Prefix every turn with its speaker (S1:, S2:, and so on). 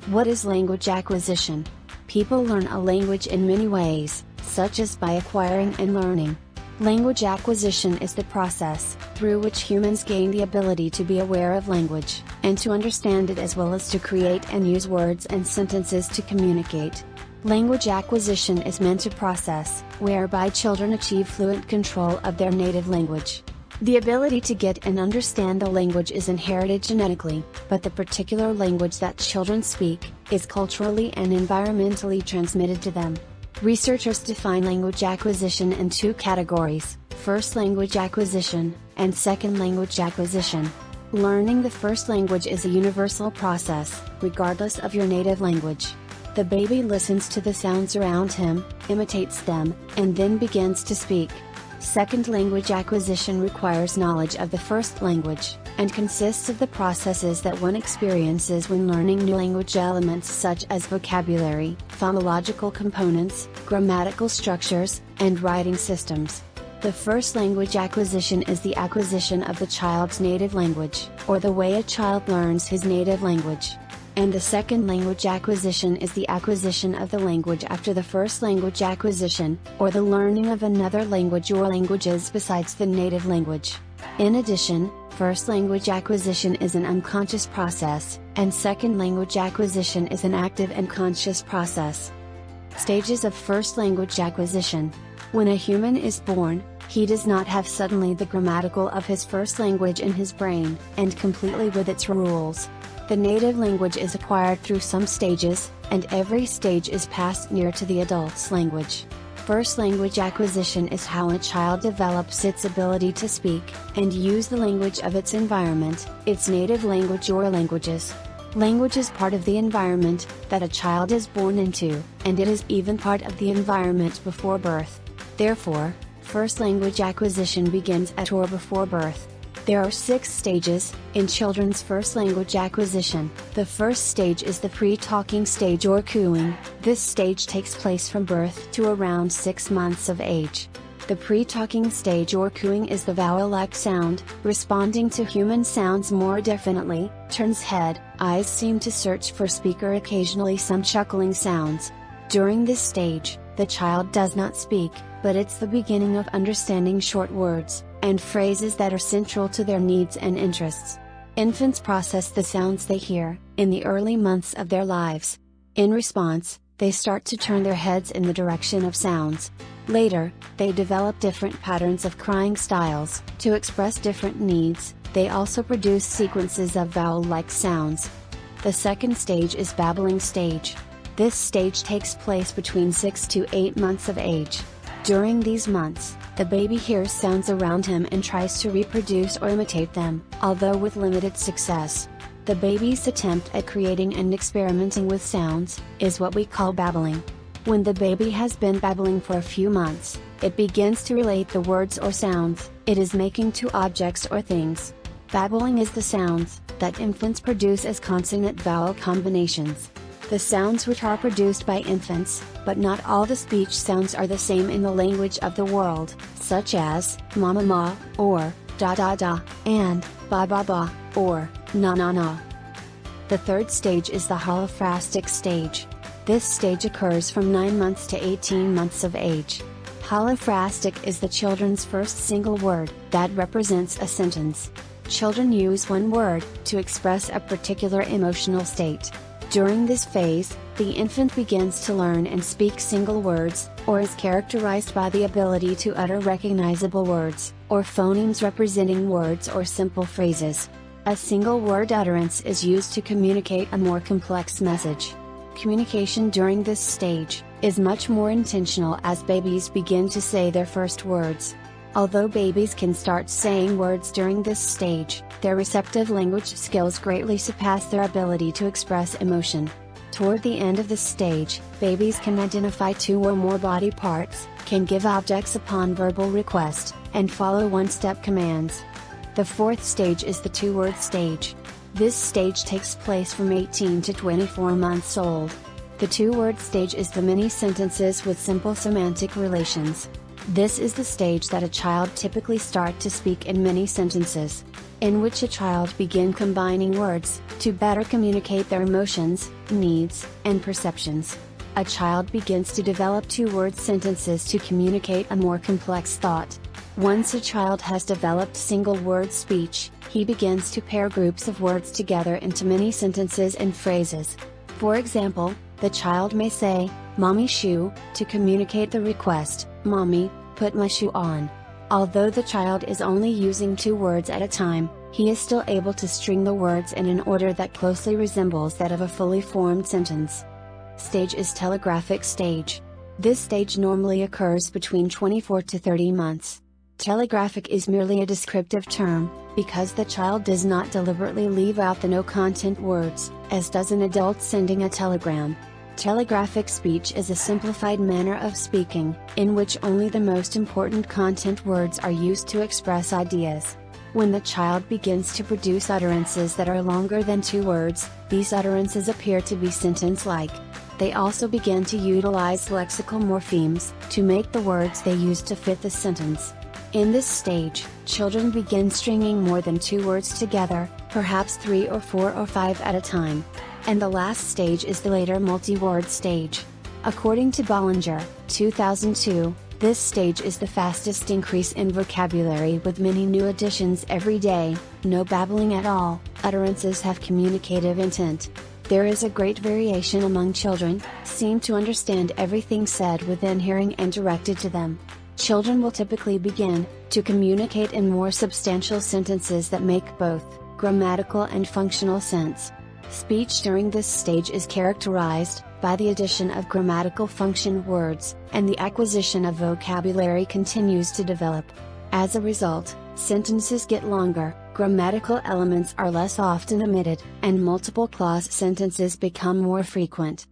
S1: What is language acquisition? People learn a language in many ways, such as by acquiring and learning. Language acquisition is the process through which humans gain the ability to be aware of language, and to understand it as well as to create and use words and sentences to communicate. Language acquisition is meant to process whereby children achieve fluent control of their native language. The ability to get and understand the language is inherited genetically, but the particular language that children speak is culturally and environmentally transmitted to them. Researchers define language acquisition in two categories: first language acquisition, and second language acquisition. Learning the first language is a universal process, regardless of your native language. The baby listens to the sounds around him, imitates them, and then begins to speak. Second language acquisition requires knowledge of the first language, and consists of the processes that one experiences when learning new language elements such as vocabulary, phonological components, grammatical structures, and writing systems. The first language acquisition is the acquisition of the child's native language, or the way a child learns his native language. And the second language acquisition is the acquisition of the language after the first language acquisition, or the learning of another language or languages besides the native language. In addition, first language acquisition is an unconscious process, and second language acquisition is an active and conscious process. Stages of first language acquisition. When a human is born, he does not have suddenly the grammatical of his first language in his brain, and completely with its rules. The native language is acquired through some stages, and every stage is passed near to the adult's language. First language acquisition is how a child develops its ability to speak and use the language of its environment, its native language or languages. Language is part of the environment that a child is born into, and it is even part of the environment before birth. Therefore, first language acquisition begins at or before birth. There are 6 stages in children's first language acquisition. The first stage is the pre-talking stage or cooing. This stage takes place from birth to around 6 months of age. The pre-talking stage or cooing is the vowel-like sound, responding to human sounds more definitely, turns head, eyes seem to search for speaker, occasionally some chuckling sounds. During this stage, the child does not speak, but it's the beginning of understanding short words and phrases that are central to their needs and interests. Infants process the sounds they hear in the early months of their lives. In response, they start to turn their heads in the direction of sounds. Later, they develop different patterns of crying styles to express different needs. They also produce sequences of vowel-like sounds. The second stage is babbling stage. This stage takes place between 6 to 8 months of age. During these months, the baby hears sounds around him and tries to reproduce or imitate them, although with limited success. The baby's attempt at creating and experimenting with sounds is what we call babbling. When the baby has been babbling for a few months, it begins to relate the words or sounds it is making to objects or things. Babbling is the sounds that infants produce as consonant-vowel combinations. The sounds which are produced by infants, but not all the speech sounds are the same in the language of the world, such as ma ma, or da da da, and ba ba ba, or na na na. The third stage is the holophrastic stage. This stage occurs from 9 months to 18 months of age. Holophrastic is the children's first single word that represents a sentence. Children use one word to express a particular emotional state. During this phase, the infant begins to learn and speak single words, or is characterized by the ability to utter recognizable words, or phonemes representing words or simple phrases. A single word utterance is used to communicate a more complex message. Communication during this stage is much more intentional as babies begin to say their first words. Although babies can start saying words during this stage, their receptive language skills greatly surpass their ability to express emotion. Toward the end of this stage, babies can identify 2 or more body parts, can give objects upon verbal request, and follow one-step commands. The fourth stage is the two-word stage. This stage takes place from 18 to 24 months old. The two-word stage is the many sentences with simple semantic relations. This is the stage that a child typically starts to speak in many sentences, in which a child begin combining words to better communicate their emotions, needs, and perceptions. A child begins to develop two-word sentences to communicate a more complex thought. Once a child has developed single-word speech, he begins to pair groups of words together into many sentences and phrases. For example, the child may say, "Mommy shoe," to communicate the request, "Mommy, put my shoe on." Although the child is only using two words at a time, he is still able to string the words in an order that closely resembles that of a fully formed sentence. Stage is telegraphic stage. This stage normally occurs between 24 to 30 months. Telegraphic is merely a descriptive term, because the child does not deliberately leave out the no-content words, as does an adult sending a telegram. Telegraphic speech is a simplified manner of speaking, in which only the most important content words are used to express ideas. When the child begins to produce utterances that are longer than two words, these utterances appear to be sentence-like. They also begin to utilize lexical morphemes, to make the words they use to fit the sentence. In this stage, children begin stringing more than two words together, perhaps 3 or 4 or 5 at a time. And the last stage is the later multi-word stage. According to Bollinger, 2002, this stage is the fastest increase in vocabulary with many new additions every day, no babbling at all, utterances have communicative intent. There is a great variation among children, seem to understand everything said within hearing and directed to them. Children will typically begin to communicate in more substantial sentences that make both grammatical and functional sense. Speech during this stage is characterized by the addition of grammatical function words, and the acquisition of vocabulary continues to develop. As a result, sentences get longer, grammatical elements are less often omitted, and multiple clause sentences become more frequent.